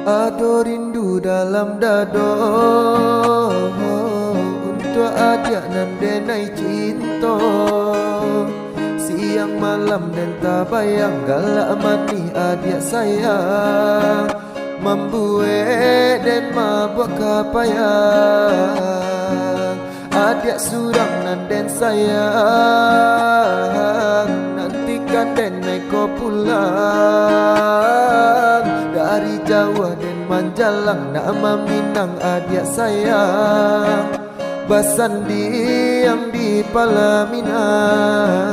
Ado rindu dalam dado untuk adik nan denai cinta. Siang malam dan tak bayang galak mati adik sayang. Membuat dan mabuk kapayang. Adik surang nan den sayang. Nantikan den naik kau pulang. Dari Jawa dan Manjalang nama Minang adik sayang. Basandi yang di Palaminan.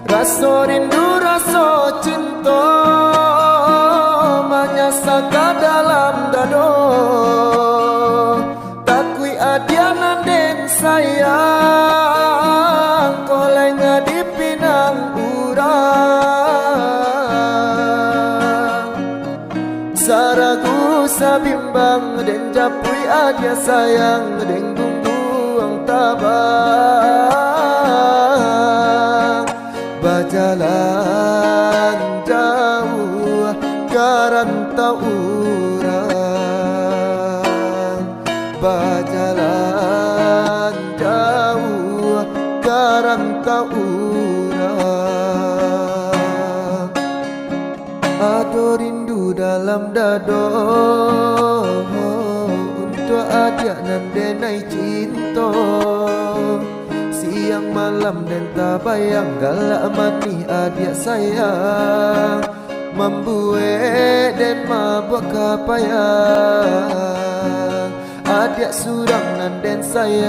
Rasa rindu rasa cinta menyasaka dalam dado. Takui adianan den sayang. Kolenga di pinang urang. Saragu sabimbang den japui adia sayang. Den gungguang tabang. Berjalan jauh garantau urang. Berjalan jauh garantau urang. Ado rindu dalam dado untuk adik nan denai cinta. Siang malam dan tak bayang galak mati adik sayang. Membuat dan mabuk kapayang. Adik surang nan den sayang.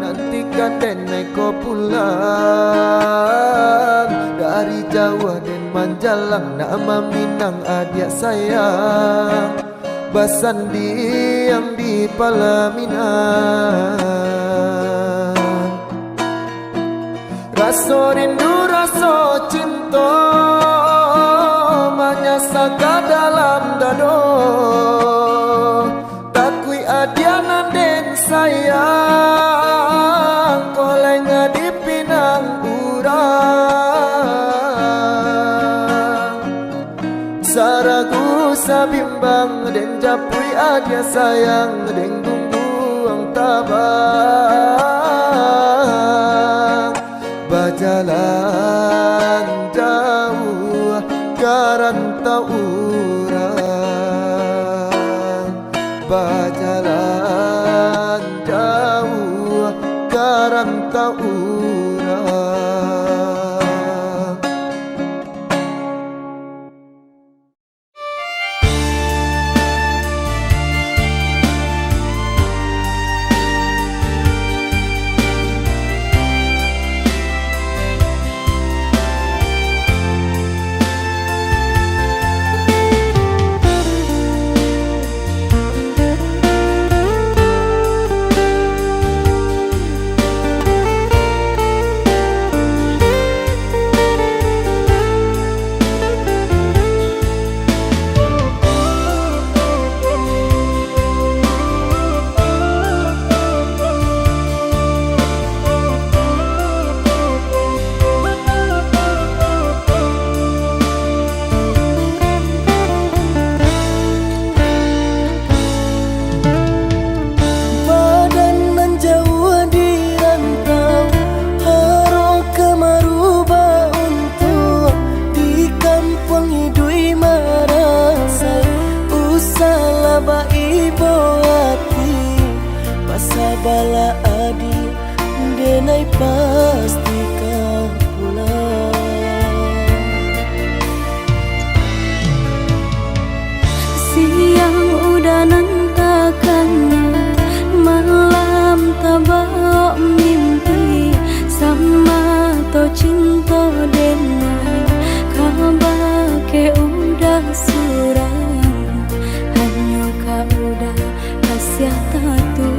Nantikan den naik kau pulang. Dari Jawa dan Manjalang nama Minang adik sayang. Basandi yang di Palaminan. Rasa rindu rasa cinta menyasaka dalam dado. Takui adianan den sayang. Kolenga di pinang urang. Saragu sabimbang den japui adia sayang. Den gungguang tabang. Berjalan jauh garantau urang. Berjalan jauh garantau urang. Bala adi denai pasti kau pulang. Siang udah nantakannya, malam tabak mimpi. Sama to cinta denai kabar ke udah surang. Hanya kau udah kasih tatu.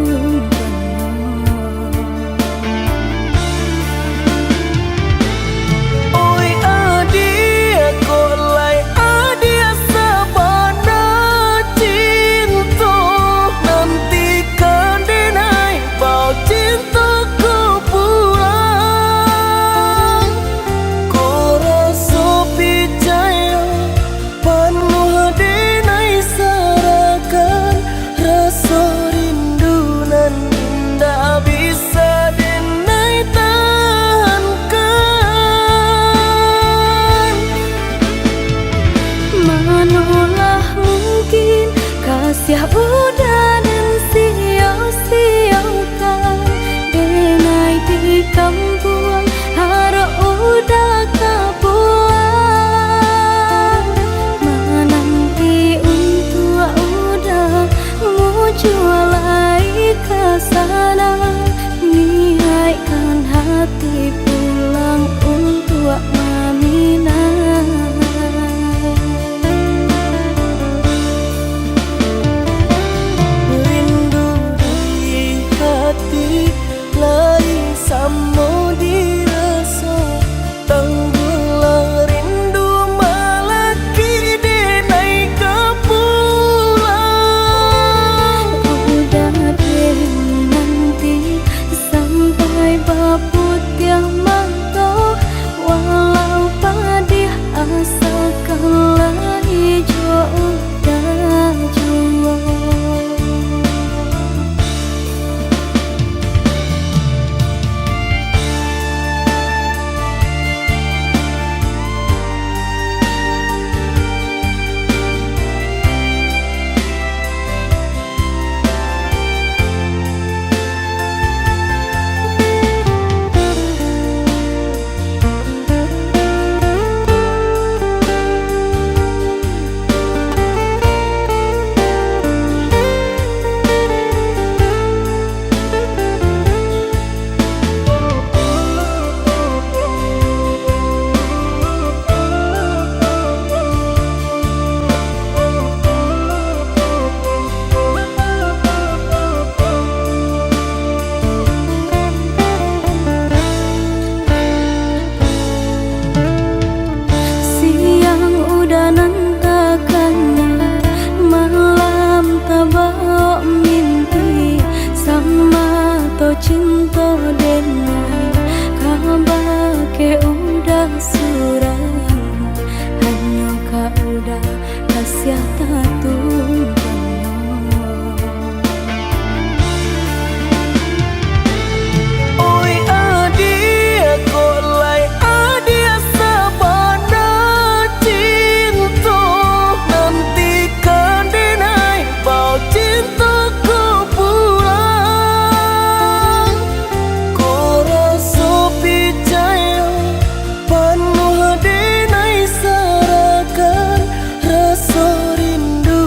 hatung Oi adia kok lai adia sabana cinta nantikan denai bau cintaku pulang kau rasa percaya penuh denai sarakan rasa rindu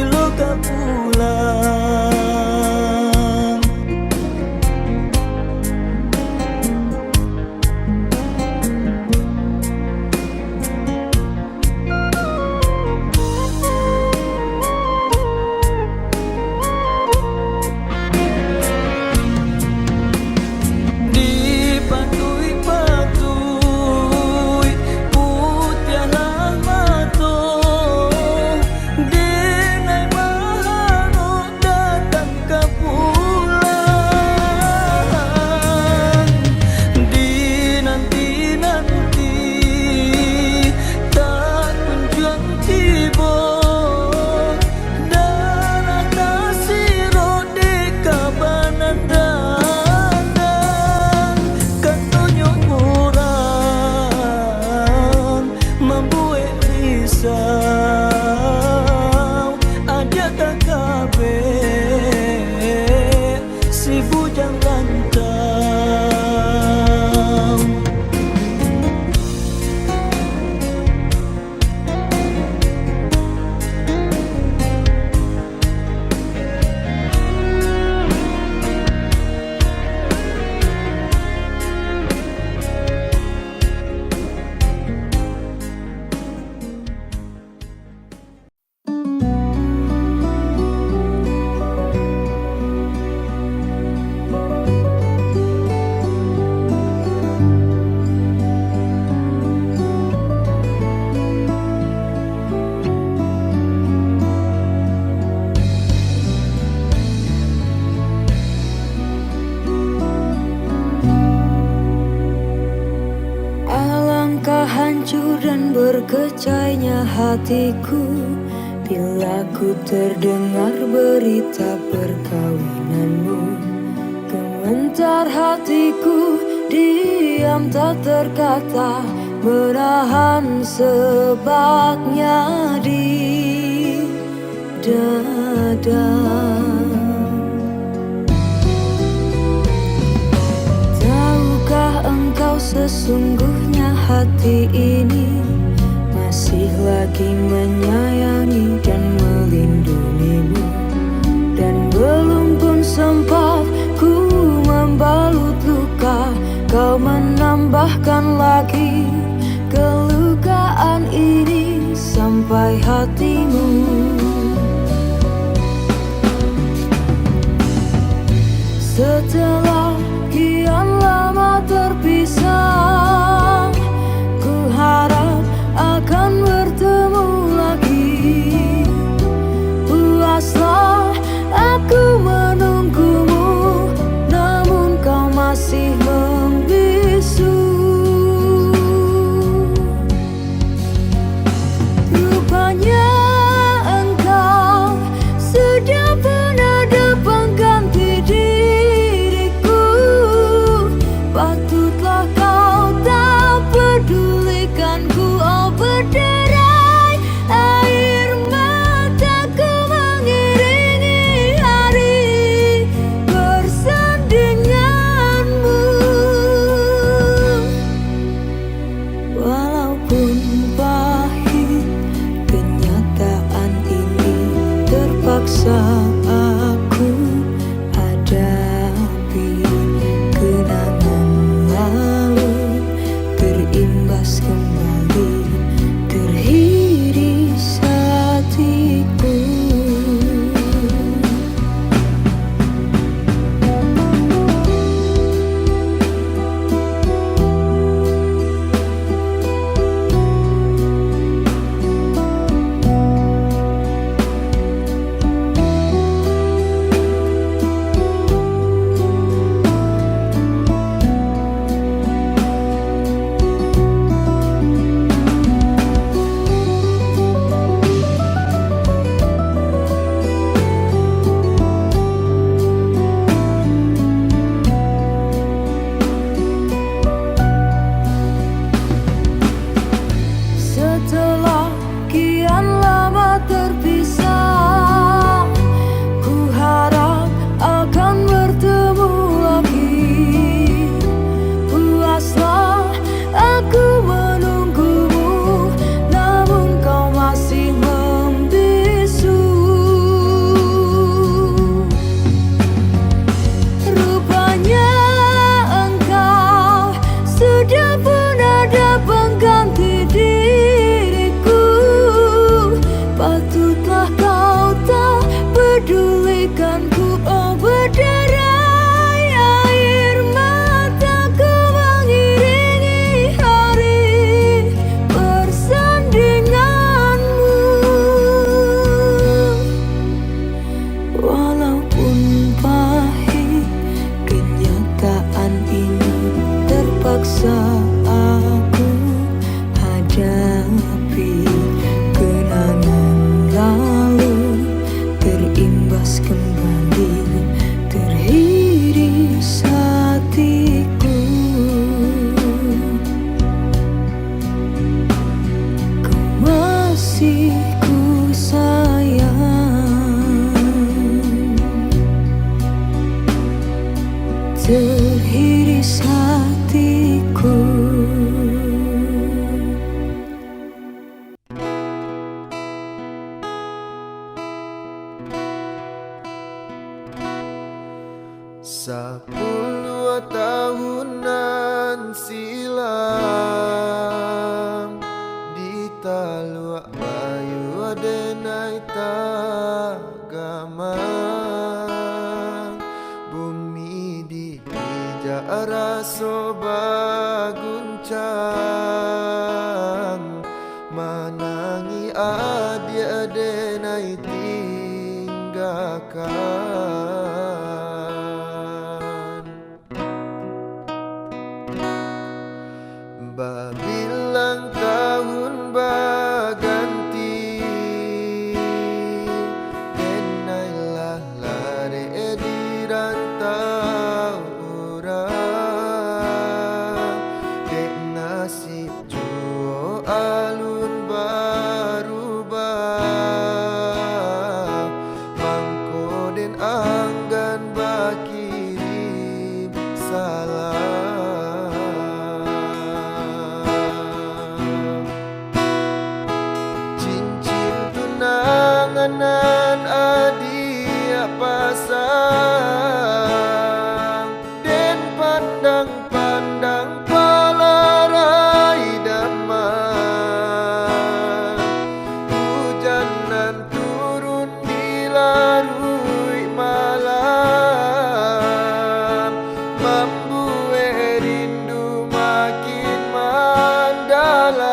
bilo kau pulang. Ada tak kabe si bujang rantau. Hancur dan berkecainya hatiku bila ku terdengar berita perkawinanmu. Gemetar hatiku, diam tak terkata, menahan sebabnya di dada. Tahukah engkau sesungguhnya hati ini masih lagi menyayangi dan melindungimu, dan belum pun sempat ku membalut luka, kau menambahkan lagi kelukaan ini sampai hatimu. Setelah kian lama terpisah, ku harap akan bertemu lagi. Puaslah aku menunggumu, namun kau masih membisu. Rupanya engkau sudah pernah ada pengganti diriku. lepas kembali teriris hatiku. Kau masih ku sayang, teriris hatiku. Sepuluh tahunan silam di Taluk Bayu denai tagamang, bumi di hijau raso baguncang, menangi adia denai tinggalkan. Babilang tahun berganti, denailah lari di rantau orang, dek nasib juo alun berubah, mangko den anggan bakirim salam. Tunangan adia pasang, den pandang-pandang palarai damai, hujanan turun di larui malam, membuat rindu makin mendalam.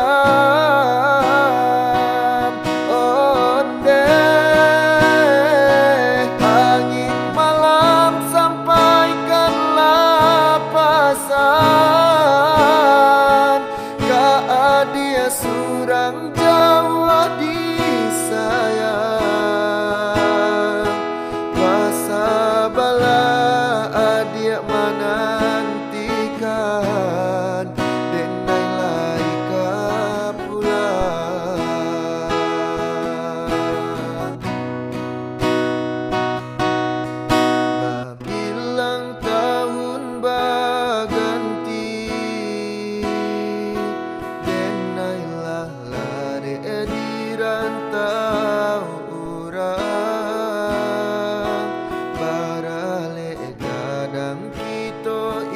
Dia surang Jawa disayang, masa bala adia menantikan, denai laika pulang. Babilang tahun berganti, di rantau orang, barale kadang kita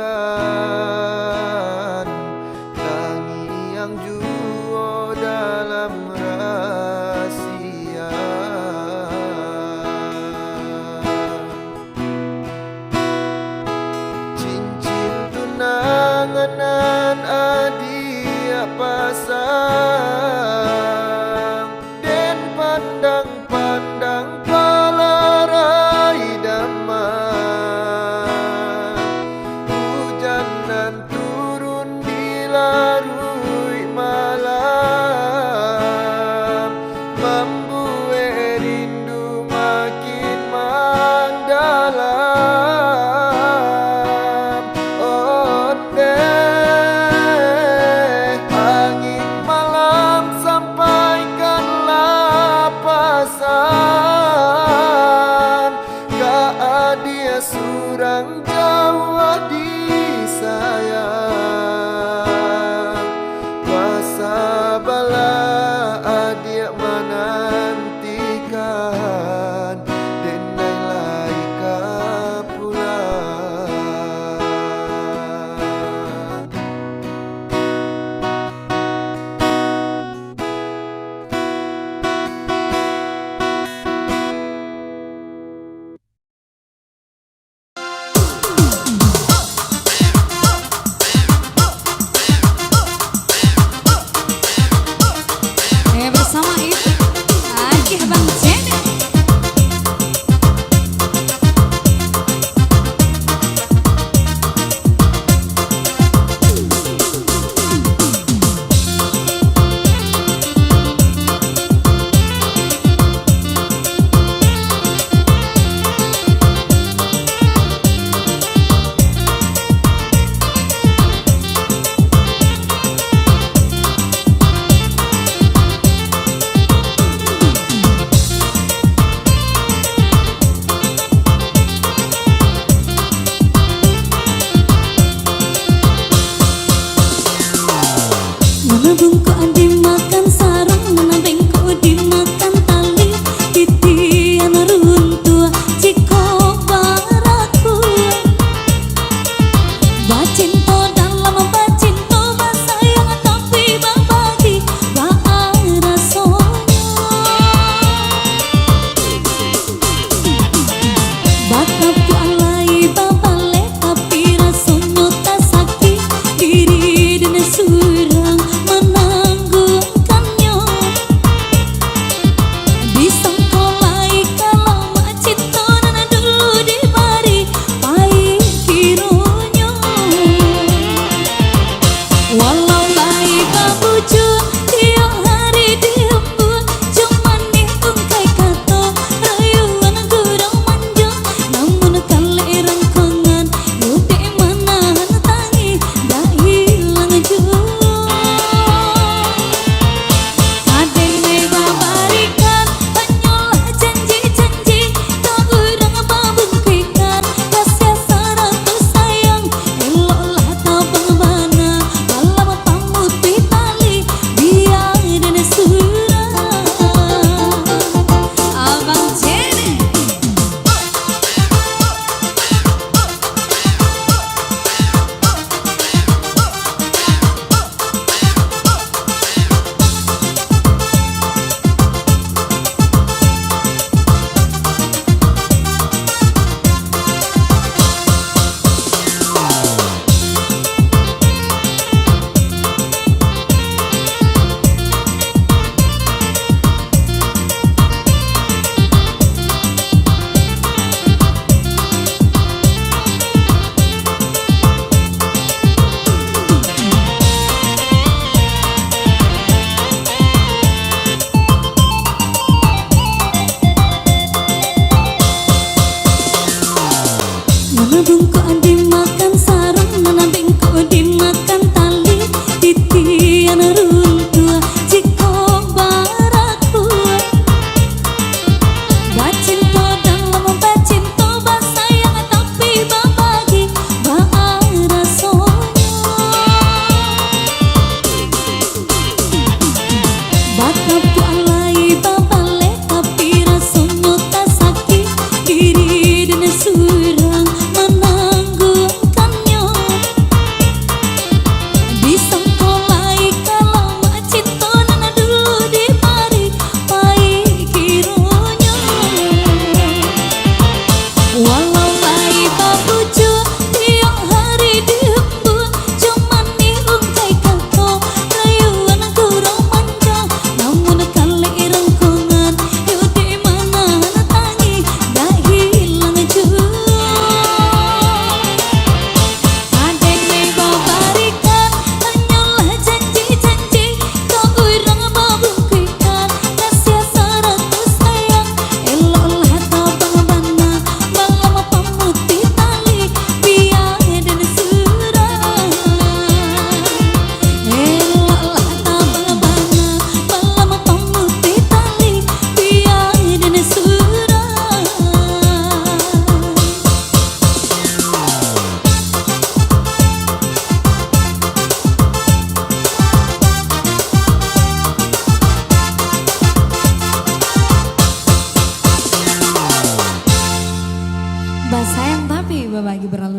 impikan, tangi yang juo dalam rahasia. Cincin tunangan adia pasang, den pandang-pandang palarai damai, hujanan turun di larui malam, membuat rindu makin mendalam. Oh deh, angin malam sampaikanlah pesan, gak dia surang Jawa disayang, masa bala adia menantikan, denai laika pulang.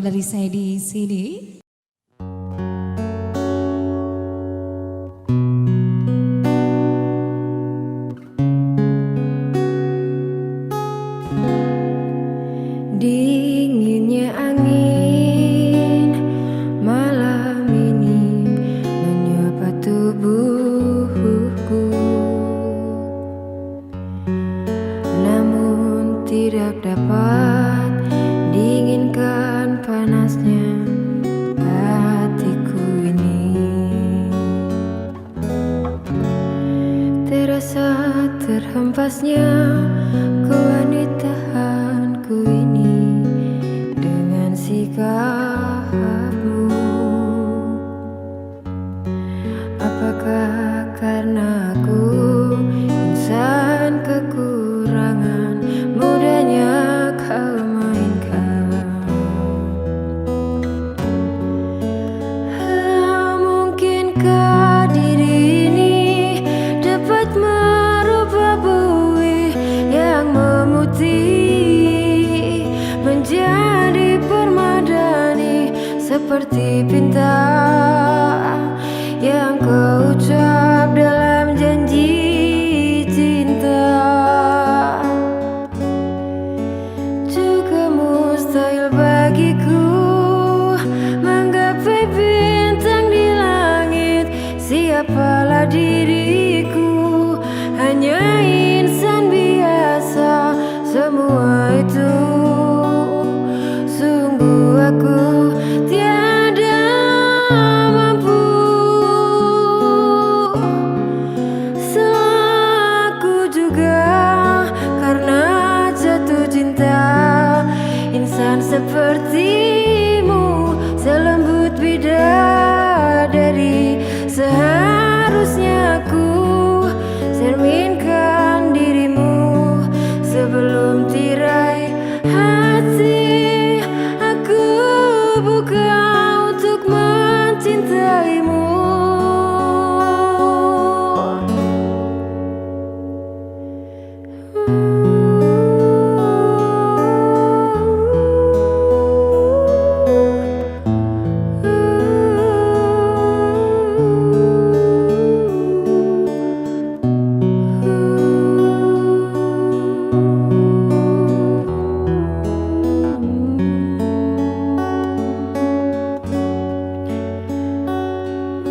dari saya di sini. Dinginnya angin malam ini menyapa tubuhku, namun tidak dapat dinginkan panasnya hatiku ini. Terasa terhempasnya kewanitaanku ini dengan sikapmu. Apakah karena aku insan kekurangan, mudahnya kau mainkan? Mungkinkah diri ini dapat merubah buih yang memutih menjadi permadani, seperti bintang yang kau ucap dalam janji cinta. Juga mustahil bagiku menggapai bintang di langit. Siapalah diriku, hanya insan biasa. Semua itu sungguh aku tiada mampu. Selaku juga karena jatuh cinta, insan sepertimu selembut bidadari. Seharusnya aku cerminkan dirimu sebelum tirai hati aku buka untuk mencintaimu.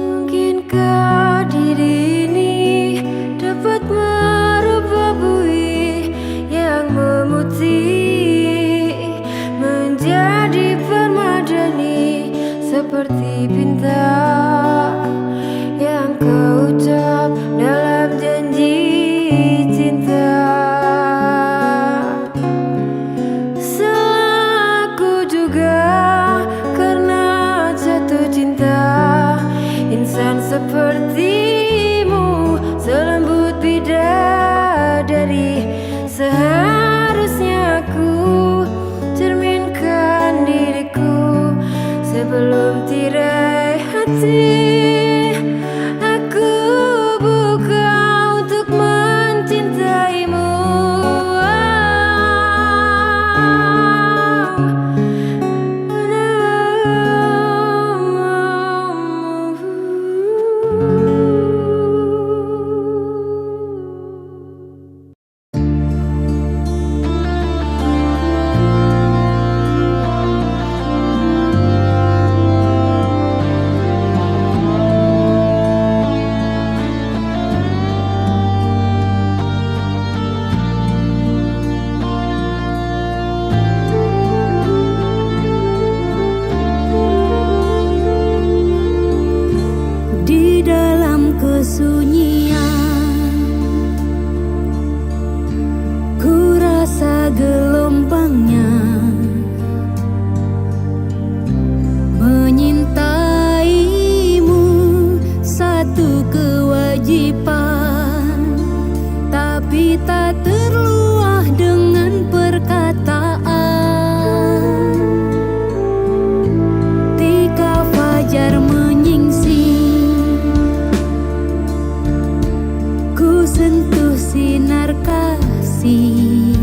Mungkinkah diri ini dapat merubah buih yang memutih menjadi permadani, seperti bintang yang kau ucap dalam janji cinta. Selaku juga karena jatuh cinta, insan sepertimu selembut bidadari. Seharusnya aku cerminkan diriku sebelum tirai hati aku buka untuk mencintaimu. Di dalam kesunyian ku rasa gelombangnya menyintaimu, satu kewajiban tapi tak terluah dengan perkataan. Ketika fajar menyingsing, ku sentuh sinar kasih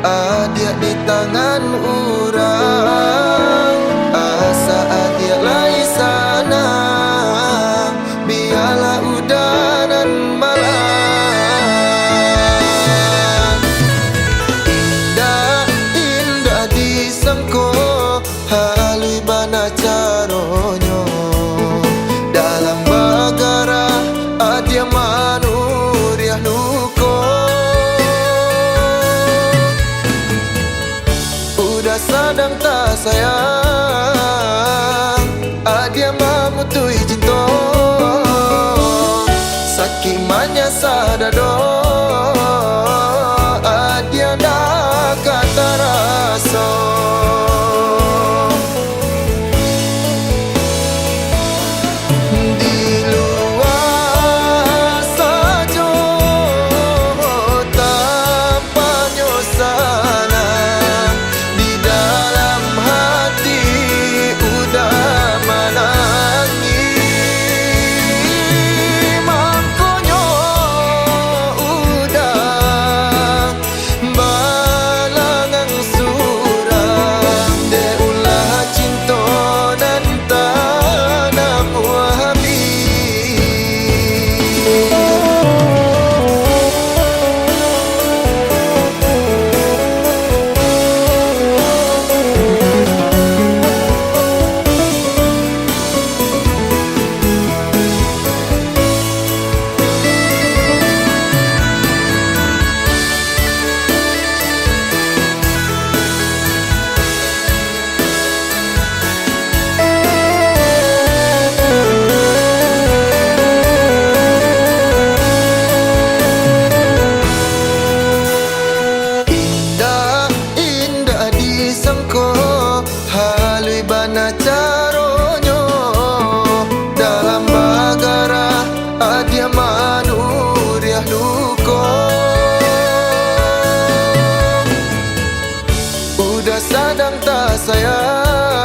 Adia di tangan orang, asa adia lai sana. Biarlah udanan malam. Indah, indah disangko, halui bana caronyo. Dalam bagara adia manuriah luko. Udah sadang tak sayang, adia mamutui cinta. Sakimanya sadado, adia nak kata rasa. Di luar saja tanpa nyosana, di dalam hati udah menangis. Makanya udah balangang surang, de ulah cinta dan tanam wahabi. Indah, indah disangko, halui bana caronyo. Dalam bagara adia manuriah luko. Udah sadang tak sayang,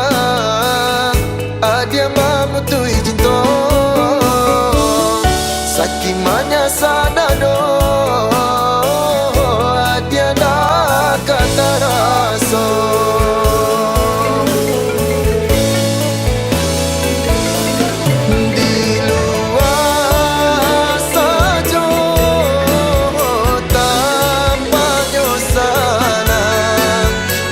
adia mamutui cinta. Sakimanya sadado, adia nak kata rasa. Di luar saja tanpa nyosana,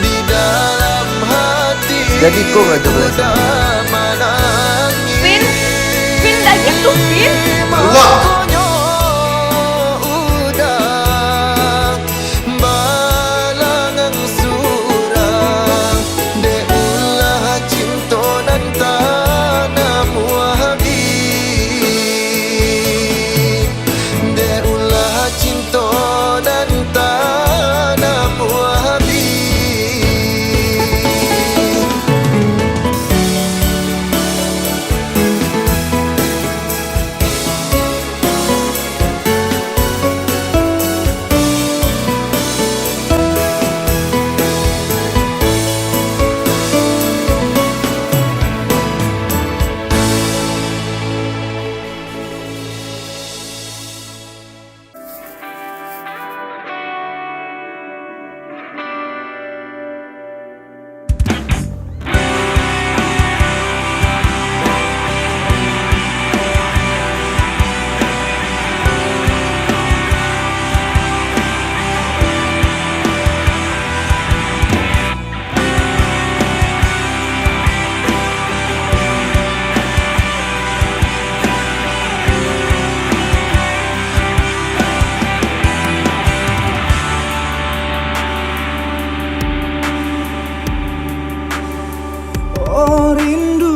di dalam hati Jadi kok nggak coba udah menangis. Vin, Vin dah gitu Vin. Makanya udah balangang surang, de ulah cinta dan tanam wahabi. De ulah cinta dan tanam wahabi. Oh rindu,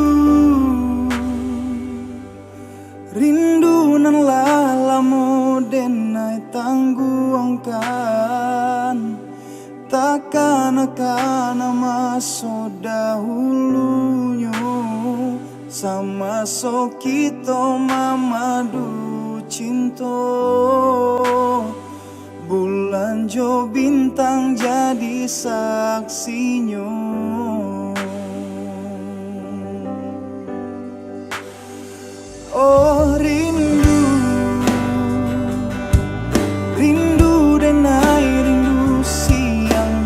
rindu nan lalamu denai tangguangkan. Takkan akan masuk dahulunya, sama so kita mamadu cinta. Bulan jo bintang jadi saksinya. Oh rindu, rindu denai rindu siang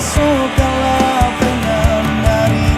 raso kalah pengen dari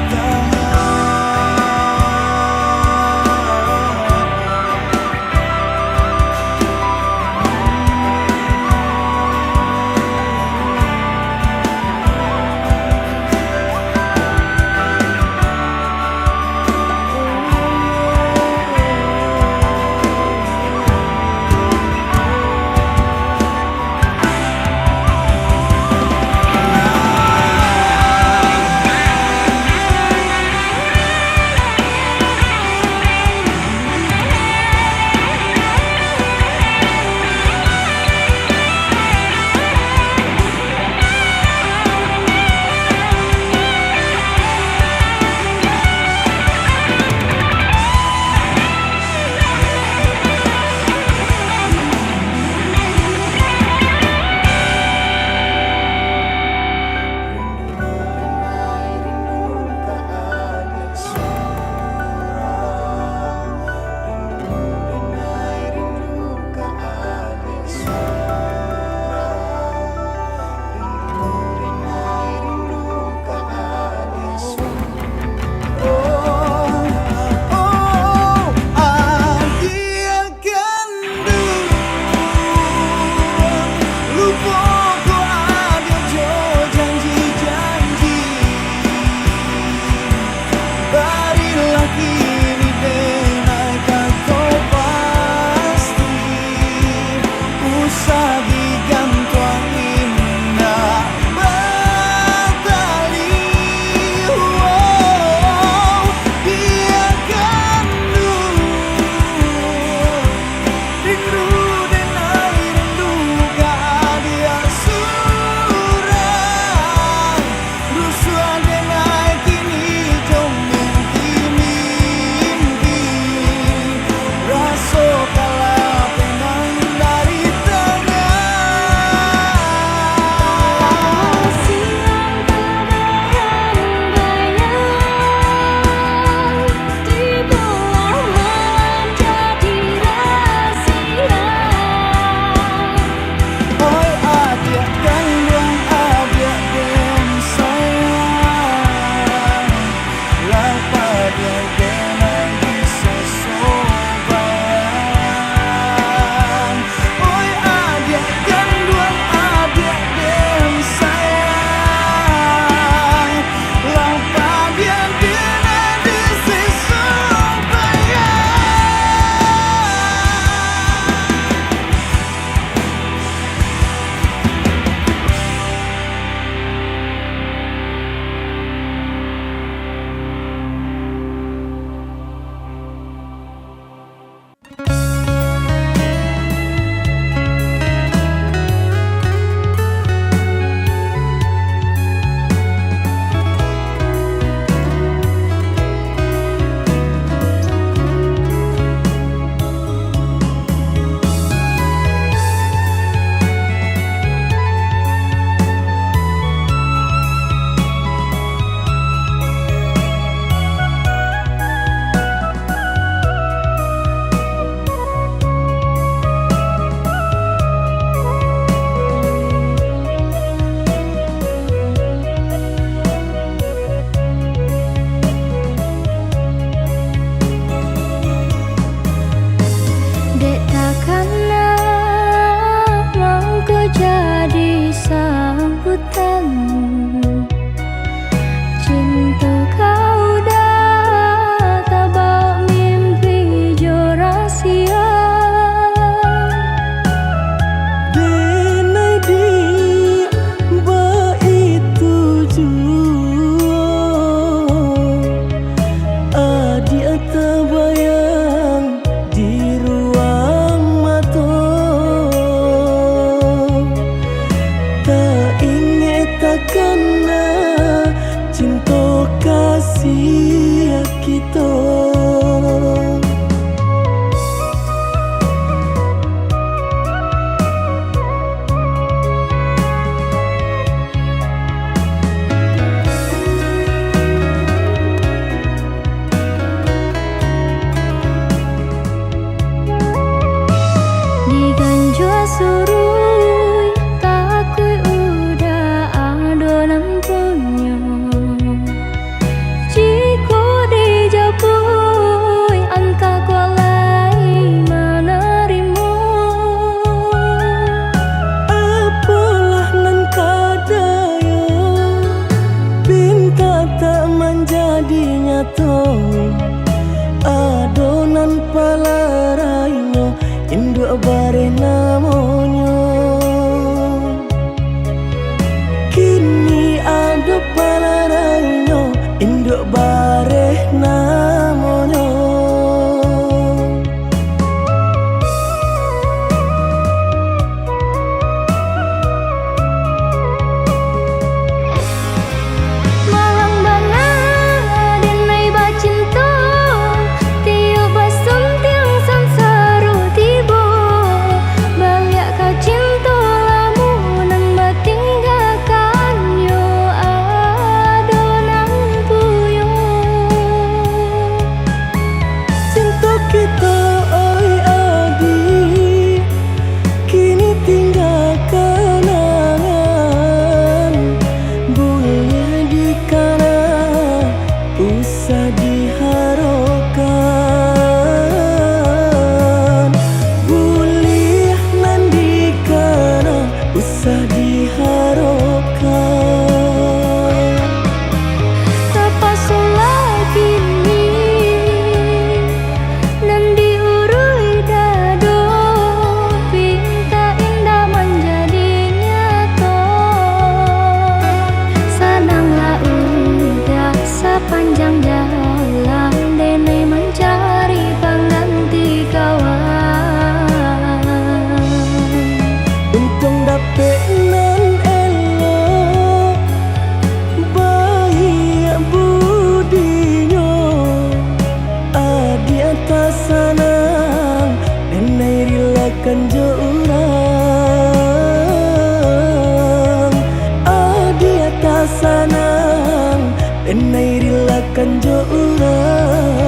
sanang denai rilakan jo urang.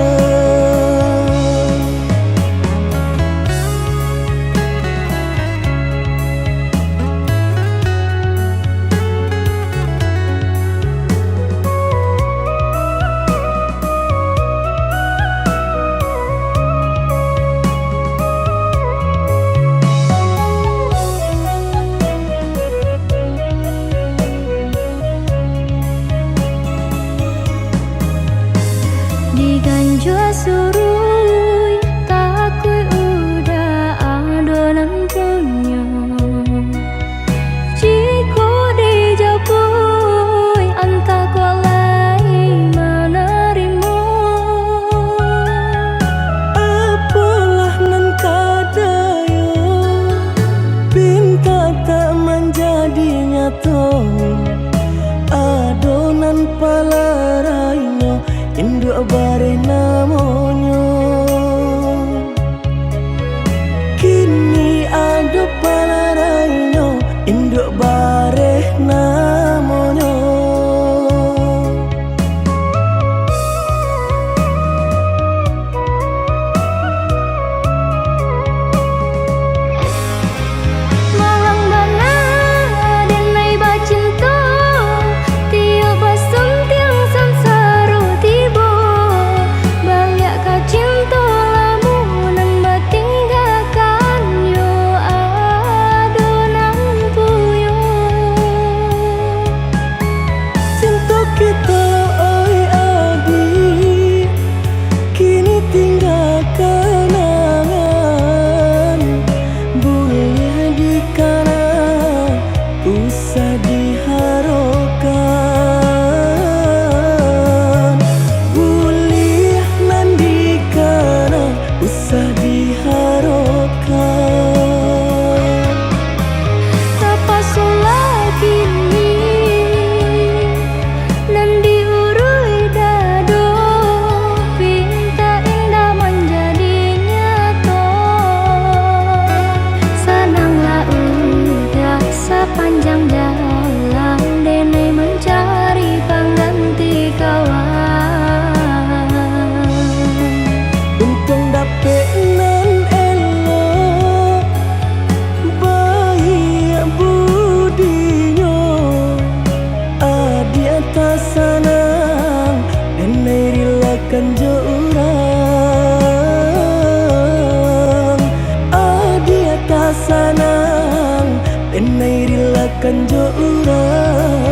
Di ganjo surui takui udah adonan punya. Jiko dijapui anta kolai menerima. Apalah nan kadayo pinta tak menjadi nyata. Adonan palarainya induk bare namonyo. Kini ado palarainya induk bare namonyo. Malang dana denai bacinta tiap basem tiang sansaru tiba. Balik ka cinta lamunan batinggalkan yo adonan puyo. Cinta kita oi adi kini tinggal kenangan. Boleh dikana usah diharokan. Boleh nan dikana usah diharokan. Tapa sola kini nan diurui dado pinta indah menjadi nyata. Senanglah udah sepanjang jalan denai mencari pengganti kawan. Untung dapet nan elok baik budinyo. Adi atas sanang denai rilakan jo urang. Adi atas sanang denai rilakan jo urang.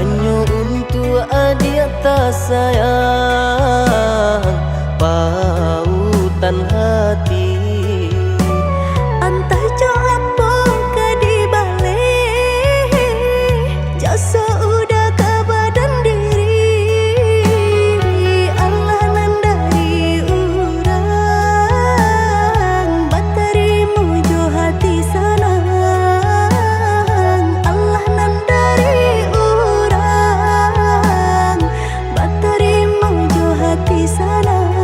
banyu untuk adik tak sayang pautan hati. Entah jo apa ke di balik jasa udah ke badan diri. Allah nandari urang batarimu jo hati sanang. Allah nandari urang batarimu jo hati sanang.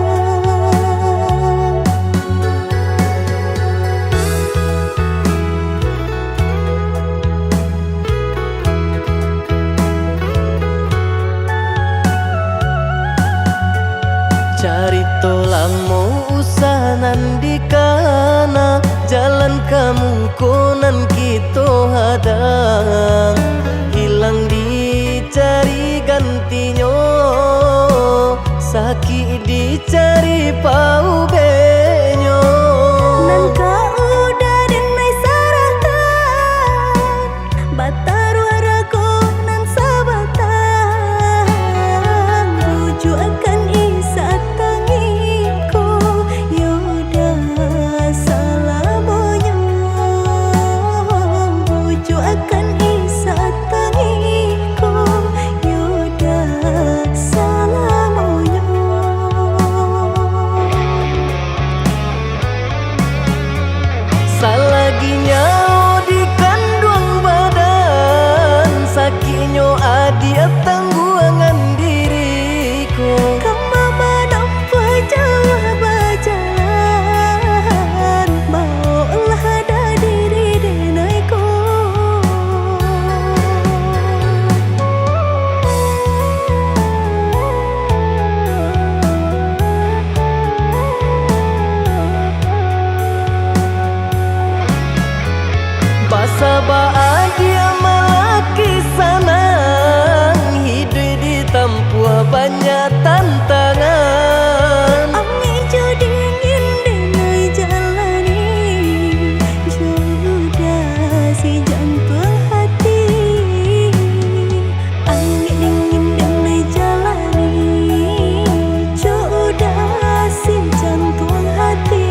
Carito lamo usahanan di kana jalan kamu konan kita hadang hilang dicari gantinya sakit dicari pau benyo. Nangka udah denai saratan bataru arago nan sabatan buju akan isa tangiku yoda salamonyo buju akan isa tangiku yoda salamonyo. Salaginya di kandung badan sakitnya adia tangguangan diriku. Kamu menampa jauh berjalan maulah ada diri denaiku. Basa bahagia malaki sanang hidup ditempuh banyak tantangan. Ami jo dingin denai jalani jodoh si jantung hati. Ami dingin denai jalani jodoh si jantung hati.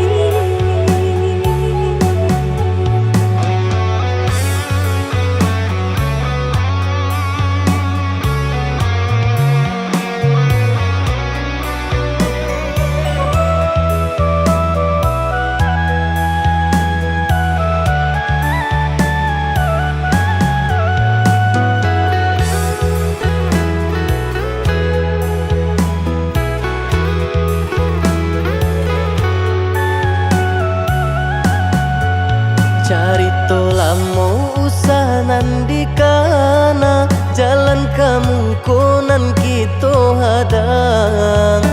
Carito lamo usahanan di kana jalan kamu konan kita hadang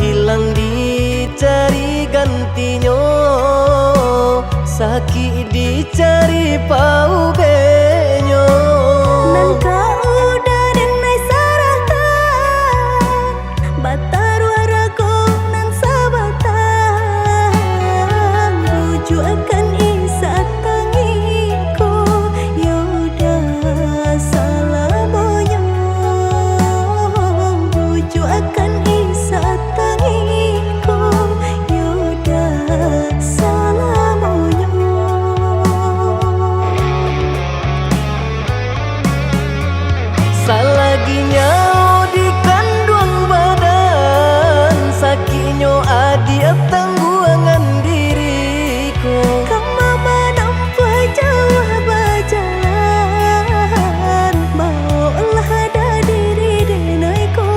hilang dicari gantinya sakit dicari pau benyo. Nangka udah denai saratan bataru arago nan sabatan buju akan isa tangiku yoda salamonyo buju akan isa tangiku yoda salamonyo. Salaginya di kandung badan sakitnya adia tangguangan diriku. Kamu menampa jauh berjalan maulah ada diri denaiku.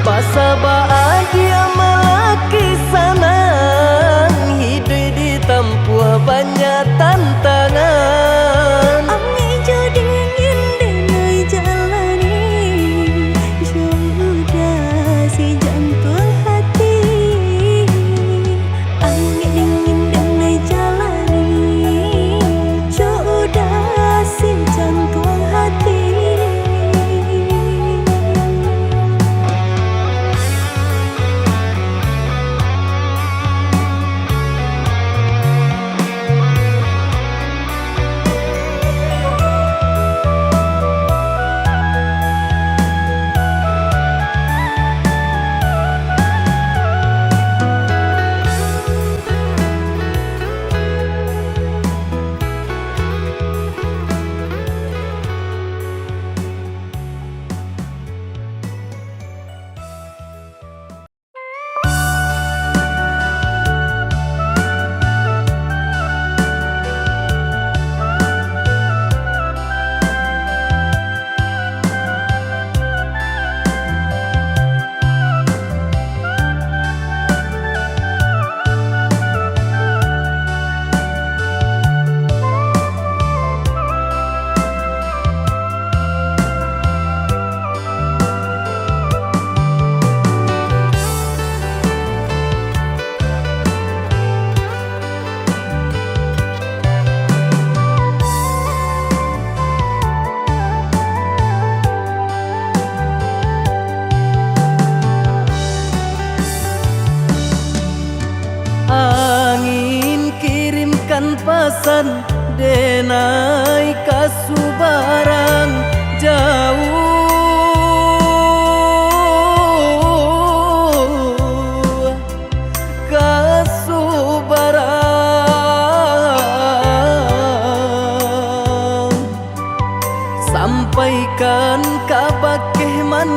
Basa bahagia malaki sanang hidup ditempuh banyak tantangan. Ami jo dingin denai jalani jodoh si jantung hati. Ami dingin denai jalani jodoh si jantung hati.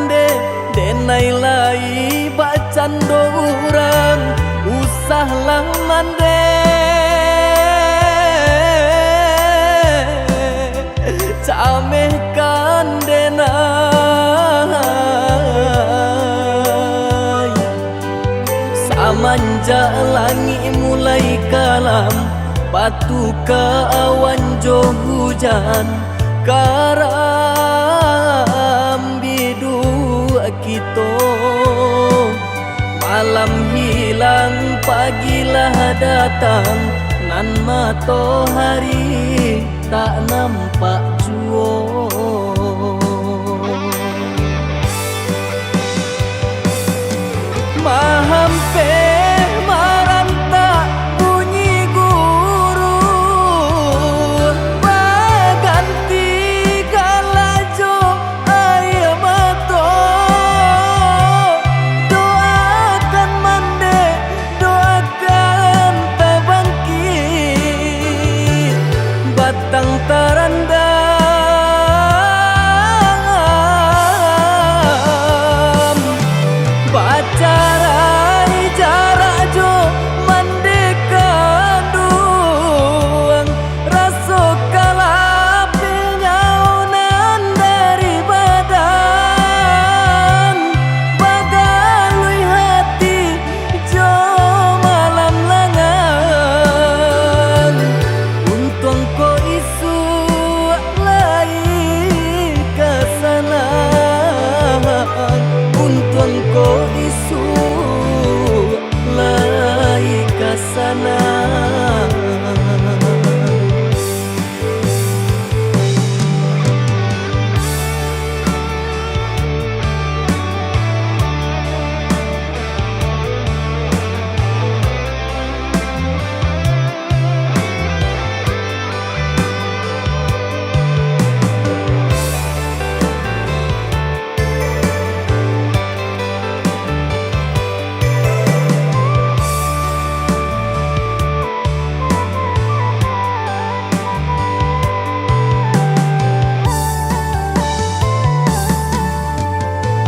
mande denai lai bacan dorang usahlah mande camehkan denai samanja langit mulai kalam batu ke awan jo hujan karam bidu kita malam hilang pagilah datang nan matahari tak nampak jua mahampe maranta bunyi guru baganti galajo air mata doakan mande doakan tabangkit batang tarandam bacarai jarak jo mandekan duang rasa kalapil nyaunan dari badan bagalui hati jo malam langan untung ko isu lai kesana untung ko isu lai kesana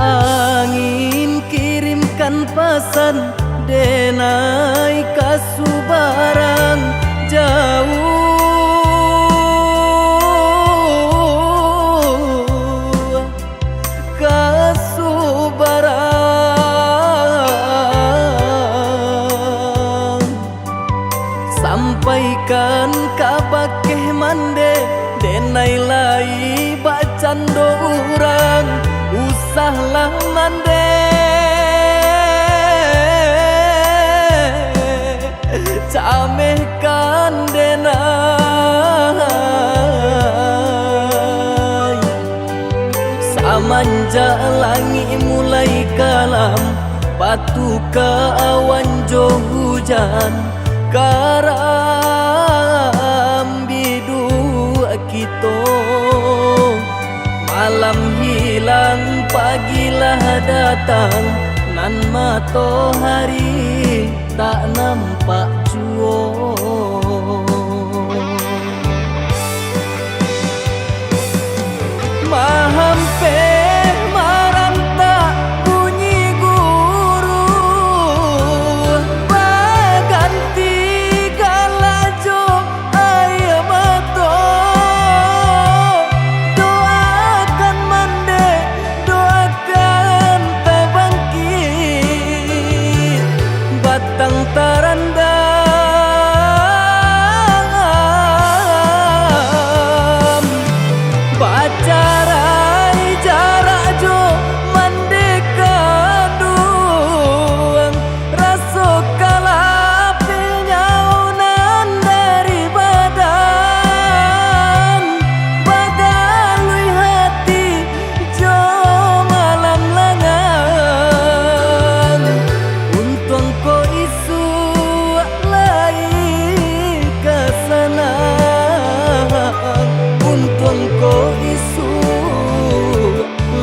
angin kirimkan pesan denai kasubarang jauh kasubarang sampaikan kabakeh mande denai lai bacan dorang usahlah mande camehkan denai samanja langit mulai kalam batu ke awan jo hujan karam bidu kita malam hilang pagilah datang nan matahari tak nampak jua mahampe maranta bunyi guru baganti galajo air mata doakan mande doakan tabangkit batang tarandam bacarai jarak jo mandekan duang rasa kalapil nyaunan dari badan bagalui hati jo malam langan untung ko isu lai kesana untung ko isu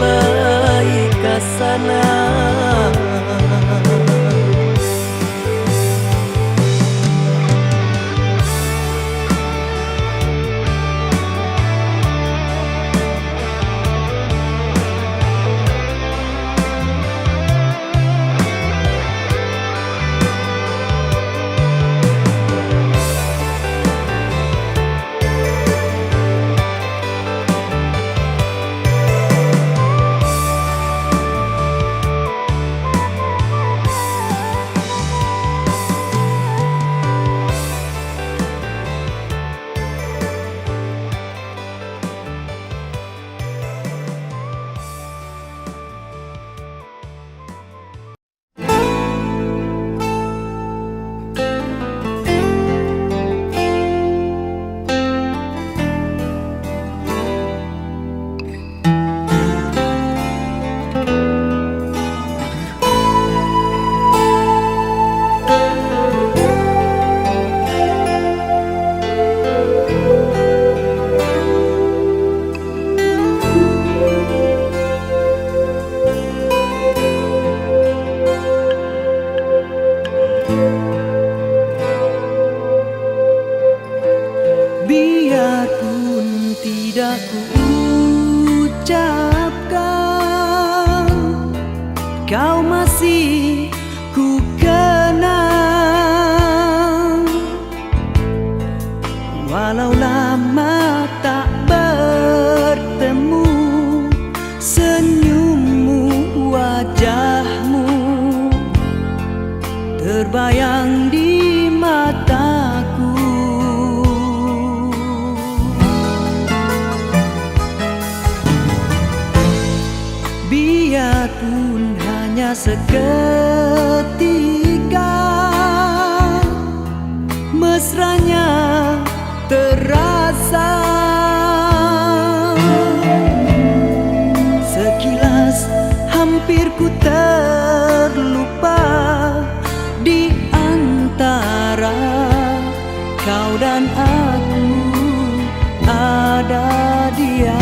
lai kesana kau masih ku kenang. Walau lama tak bertemu, senyummu, wajahmu terbayang di mataku. Biarpun hanya seketika, mesranya terasa. Sekilas hampir ku terlupa di antara kau dan aku ada dia.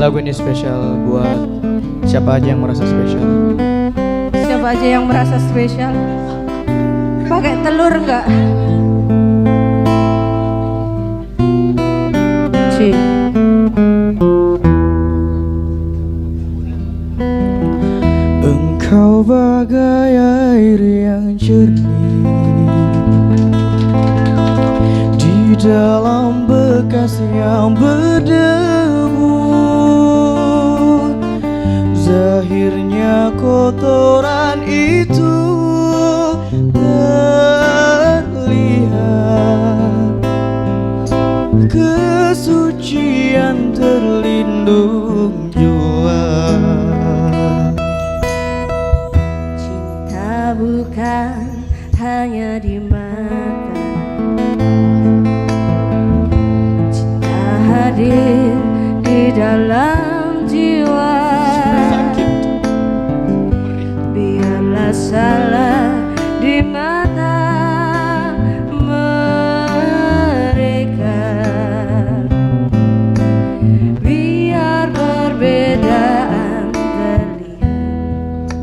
lagu ini spesial buat siapa aja yang merasa spesial. Siapa aja yang merasa spesial? Pakai telur enggak? Ci. Engkau bagai air yang jernih di dalam bekas yang berdebu. Zahirnya kotoran itu terlihat, kesucian terlindung jua. Cinta bukan hanya di mata, cinta hadir di dalam jiwa. Biarlah salah di mata mereka, biar perbedaan terlihat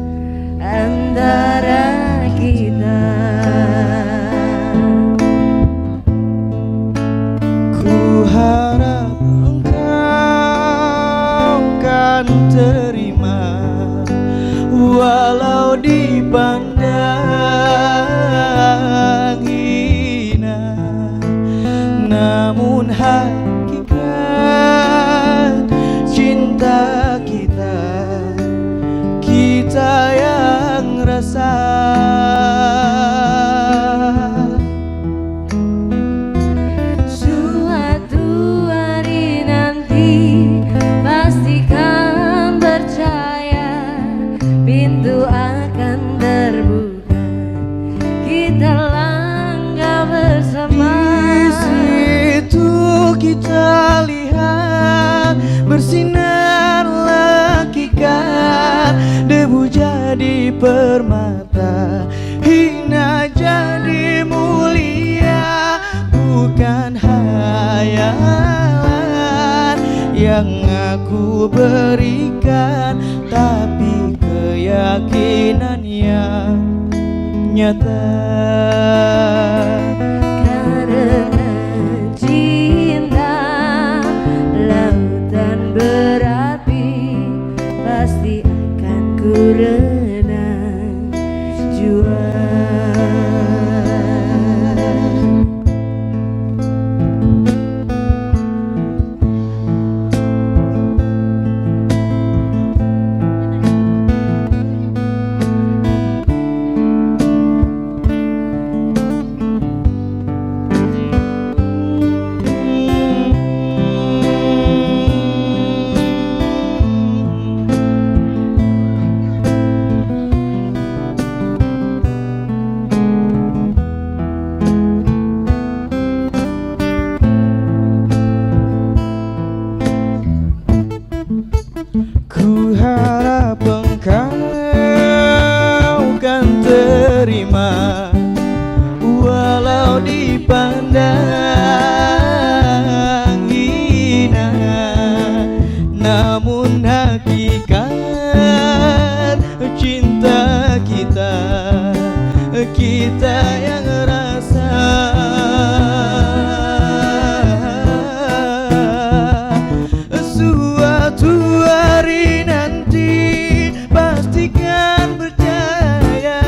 antara kita. Ku harap engkau kan terima, walau dipandang hina, namun hakikat cinta kita, kita yang rasa. Suatu hari nanti pastikan percaya, pintu akan terbuka, kita langkah bersama. Di situ kita lihat bersinar hakikat, debu jadi permata, hina jadi mulia. Bukan hayalan yang aku berikan, tapi keyakinan yang nyata. Karena cinta lautan berapi, pasti akan ku renang jua. Ku harap engkau kan terima, walau dipandang hina, namun hakikat cinta kita, kita yang rasa. Suatu hari nanti pastikan percaya,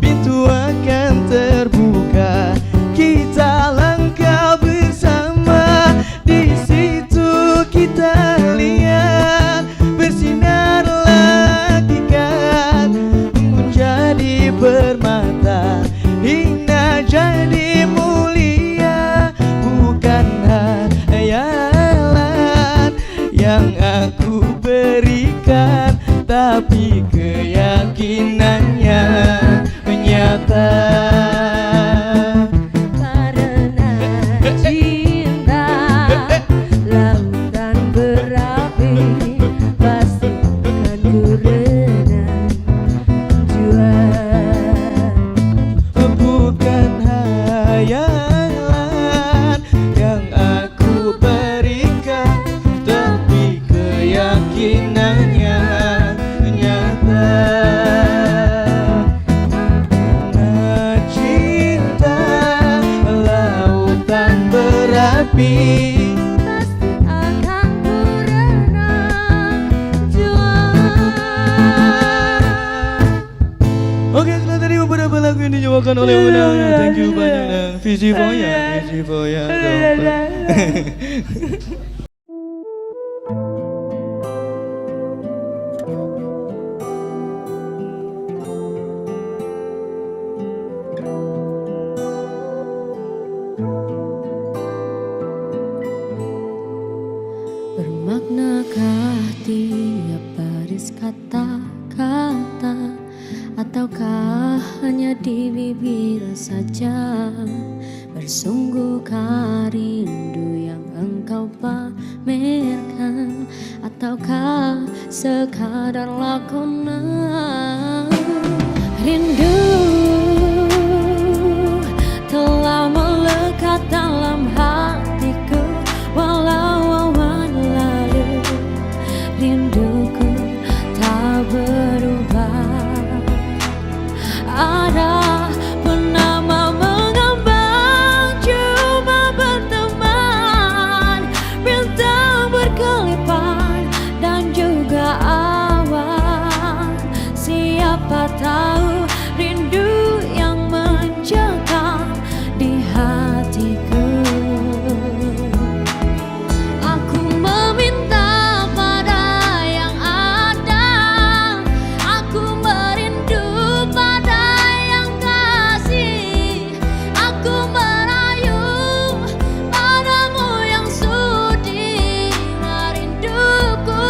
pintu akan terbuka, kita langkah bersama. Di situ kita lihat bersinar hakikat, menjadi permata, hina jadi mulia. Bukan hayalan yang aku berikan, tapi keyakinannya nyata. Karena cinta lautan berapi, pasti akan ku renang jua. Bukan hayalan yang aku berikan, tapi dipersembahkan oleh undangan. Thank you banyak Nang. Visi Foya Bermaknakah tiap baris kata-kata, ataukah hanya di bibir saja? Bersungguhkah rindu yang engkau pamerkan, ataukah sekadar lakonan? Rindu telah melekat dalam hatiku, walau awan lalu rinduku tak berubah. Arah bernama mengambang, cuma berteman, bintang berkelipan dan juga awan. Siapa tahu rindu yang mencekam di hatiku. Aku meminta pada yang ada, aku merindu pada yang kasih, aku merayu padamu yang sudi merinduku.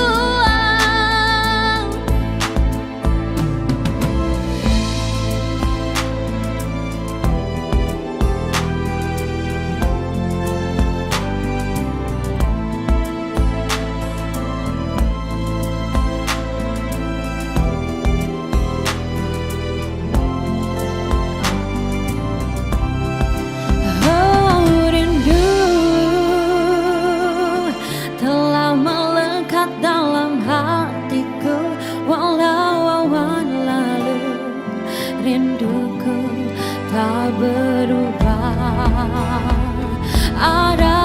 Oh, rindu telah melekat dalam hatiku, walau awan lalu rinduku tak berubah. Ada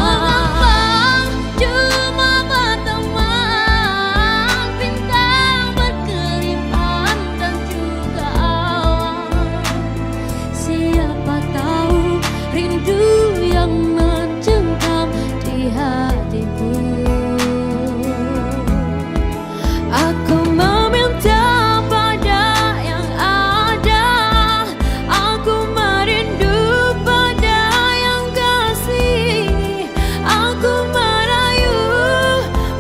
mengambang, cuma berteman, bintang berkelipan dan juga awan. Siapa tahu rindu yang mencengkam di hatiku. Aku meminta pada yang ada, aku merindu pada yang kasih, aku merayu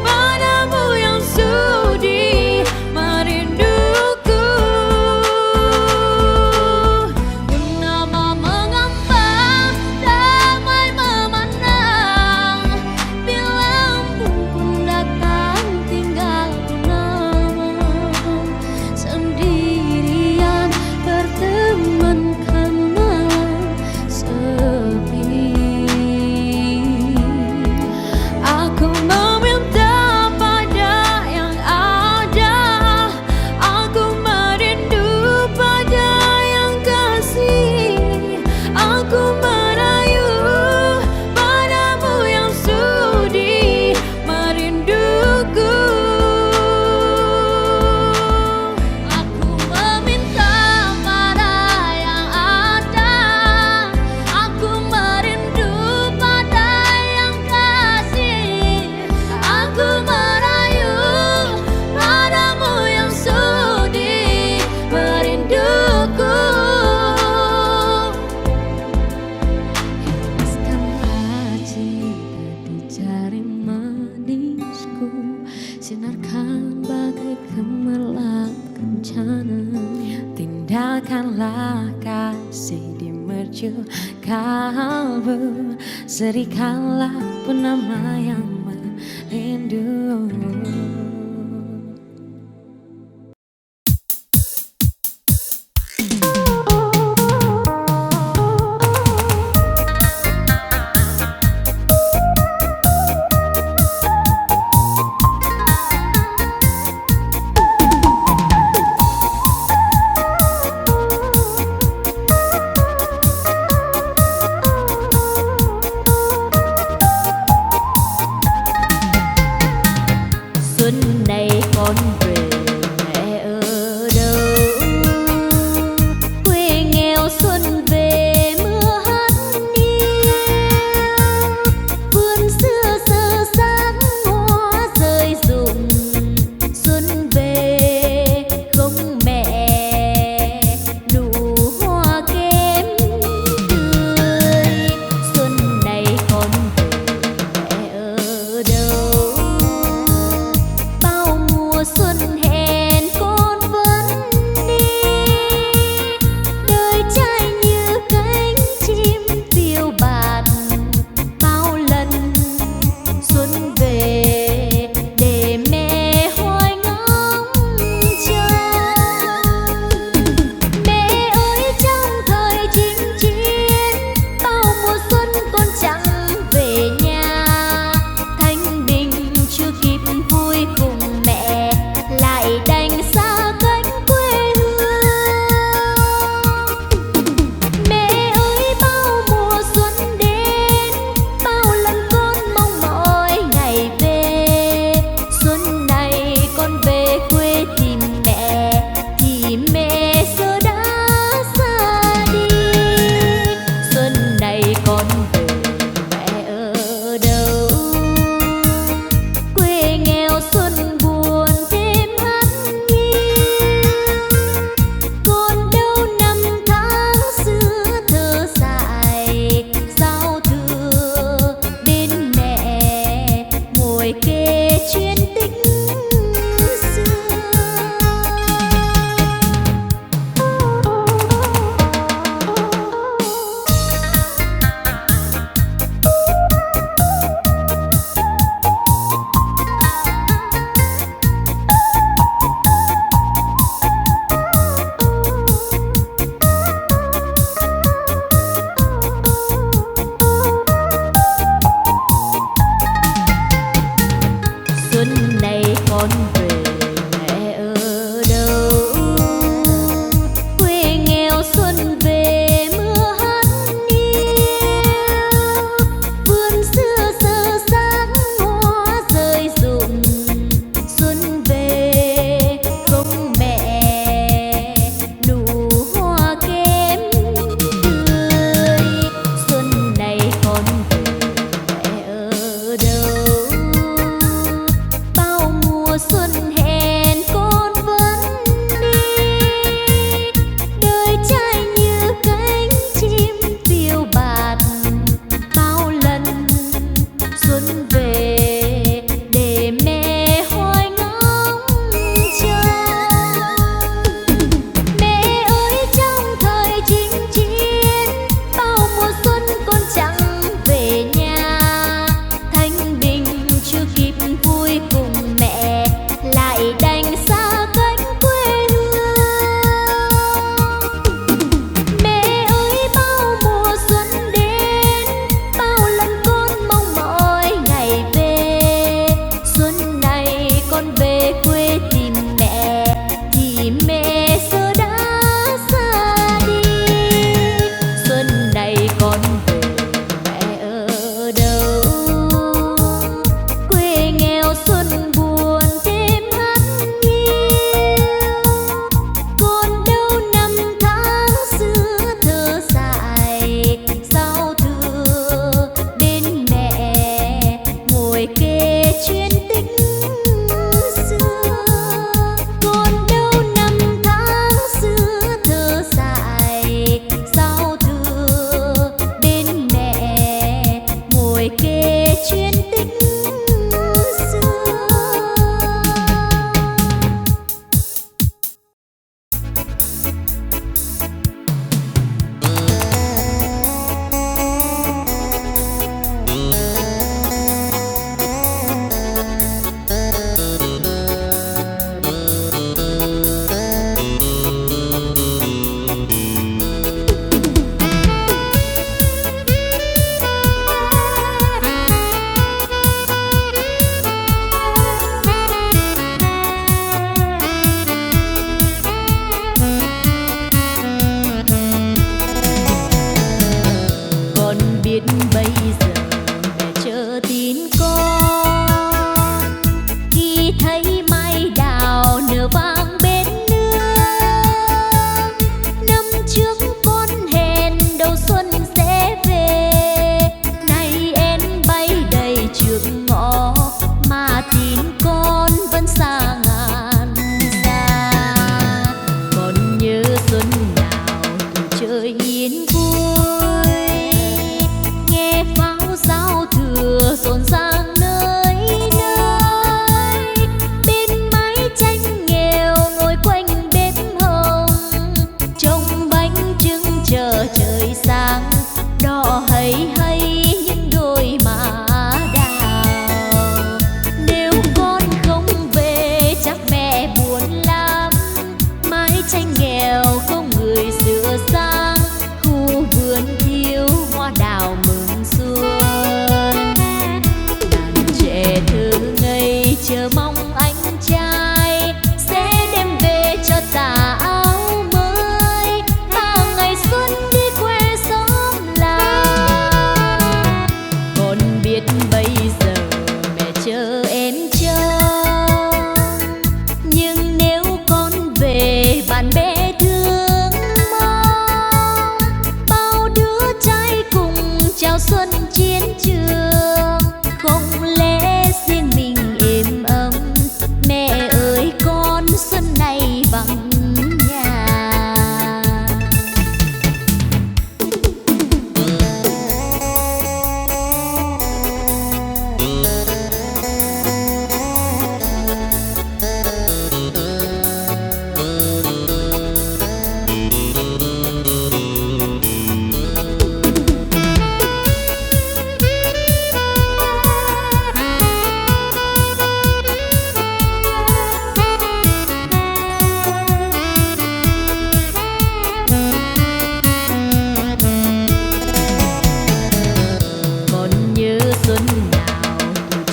padamu yang sudi merinduku. Bernama mengambang, damai memandang, bila embun pun datang tinggal kenang. Sendirian bertemankan malam sepi. Aku meminta pada yang ada, aku merindu pada yang kasih, aku merayu padamu yang sudi merinduku. Aku meminta pada yang ada, aku merindu pada yang kasih, aku merayu padamu yang sudi merinduku. Hembuskanlah cinta di jari manisku, sinarkan bagai gemerlap kencana. Tindakanlah kasih di mercu kalbu, serikanlah penama yang merindu. Xuân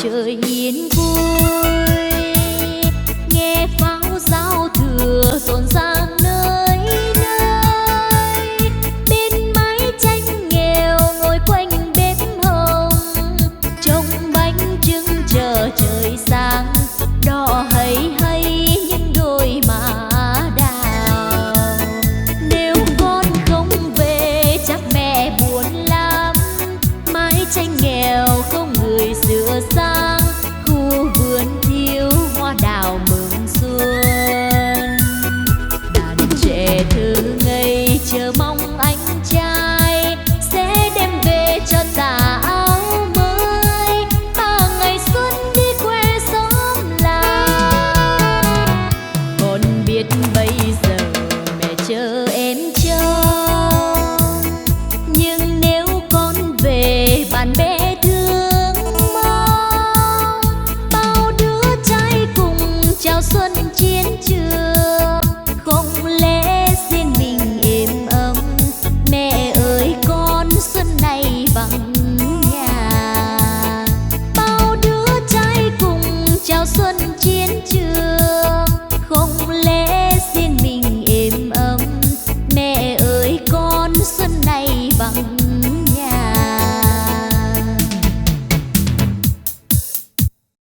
cuy.